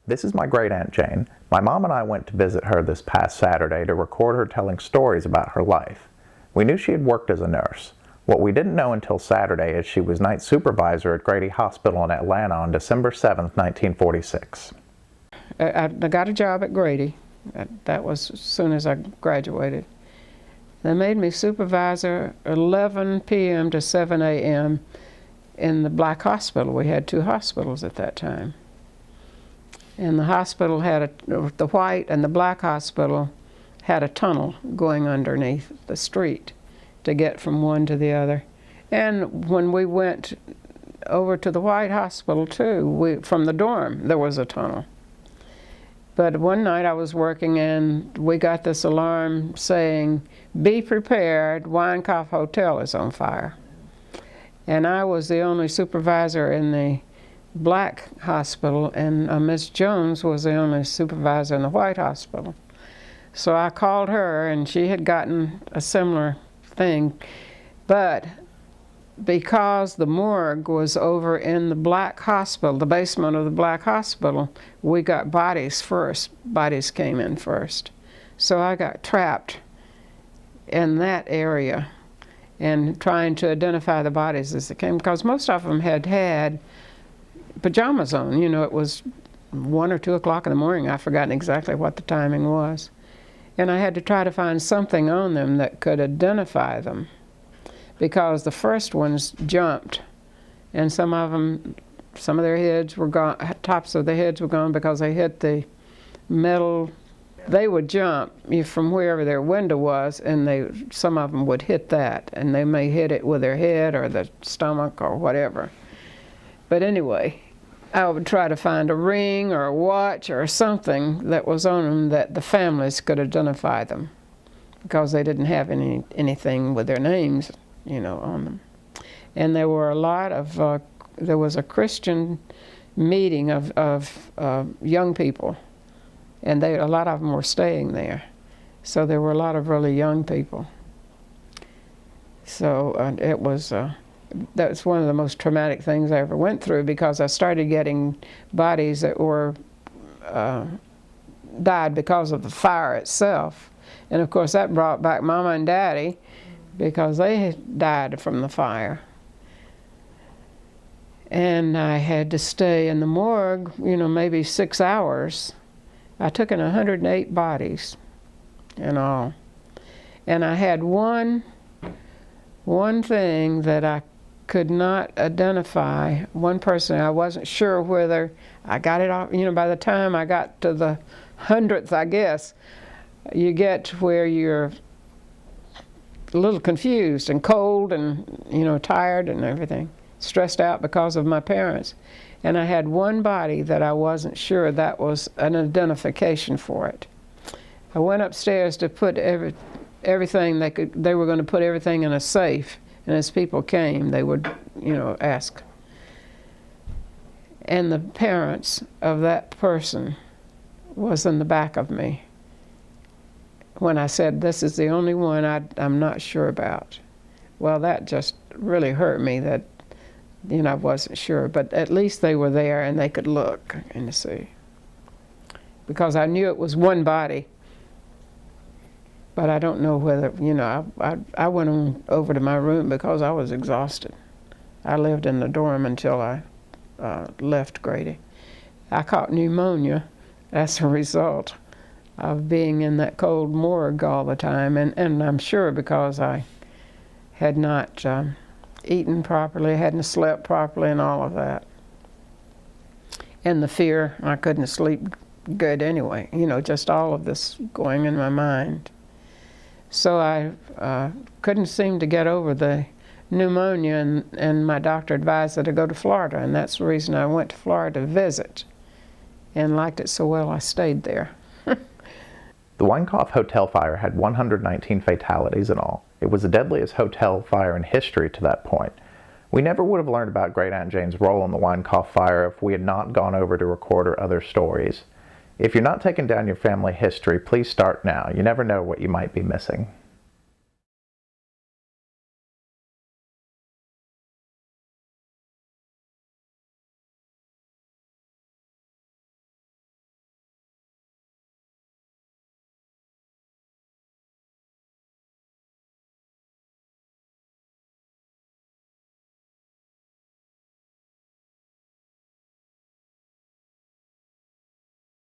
This is my great-aunt Jane. My mom and I went to visit her this past Saturday to record her telling stories about her life. We knew she had worked as a nurse. What we didn't know until Saturday is she was night supervisor at Grady Hospital in Atlanta on December 7th, 1946. I got a job at Grady. That was as soon as I graduated. They made me supervisor 11 p.m. to 7 a.m. in the Black Hospital. We had two hospitals at that time. And the hospital had the White and the Black Hospital had a tunnel going underneath the street to get from one to the other. And when we went over to the White Hospital too, from the dorm, there was a tunnel. But one night I was working and we got this alarm saying, "Be prepared, Winecoff Hotel is on fire." And I was the only supervisor in the Black Hospital, and Miss Jones was the only supervisor in the White Hospital. So I called her, and she had gotten a similar thing, but because the morgue was over in the Black Hospital, the basement of the Black Hospital, we got bodies first. Bodies came in first. So I got trapped in that area and trying to identify the bodies as they came, because most of them had pajamas on. You know, it was 1 or 2 o'clock in the morning. I've forgotten exactly what the timing was. And I had to try to find something on them that could identify them, because the first ones jumped, and some of their heads were gone, tops of their heads were gone because they hit the metal. They would jump from wherever their window was, and some of them would hit that, and they may hit it with their head or the stomach or whatever. But anyway, I would try to find a ring or a watch or something that was on them that the families could identify them, because they didn't have anything with their names, you know, on them. And there were a lot of, there was a Christian meeting of young people, and a lot of them were staying there. So there were a lot of really young people. So it was, that's one of the most traumatic things I ever went through, because I started getting bodies that were died because of the fire itself. And of course that brought back Mama and Daddy, because they had died from the fire. And I had to stay in the morgue, you know, maybe 6 hours. I took in 108 bodies in all. And I had one thing that I could not identify. One person, I wasn't sure whether I got it off. You know, by the time I got to the 100th, I guess, you get to where you're a little confused and cold and, you know, tired and everything, stressed out because of my parents. And I had one body that I wasn't sure that was an identification for it. I went upstairs to put everything they were going to put everything in a safe, and as people came, they would, you know, ask. And the parents of that person was in the back of me when I said, "This is the only one I'm not sure about." Well, that just really hurt me, that, you know, I wasn't sure, but at least they were there and they could look and see. Because I knew it was one body, but I don't know whether, you know, I went on over to my room because I was exhausted. I lived in the dorm until I left Grady. I caught pneumonia as a result of being in that cold morgue all the time, and I'm sure because I had not eaten properly, hadn't slept properly, and all of that. And the fear, I couldn't sleep good anyway, you know, just all of this going in my mind. So I couldn't seem to get over the pneumonia, and my doctor advised that I go to Florida, and that's the reason I went to Florida to visit, and liked it so well I stayed there. The Winecoff Hotel Fire had 119 fatalities in all. It was the deadliest hotel fire in history to that point. We never would have learned about Great-Aunt Jane's role in the Winecoff Fire if we had not gone over to record her other stories. If you're not taking down your family history, please start now. You never know what you might be missing.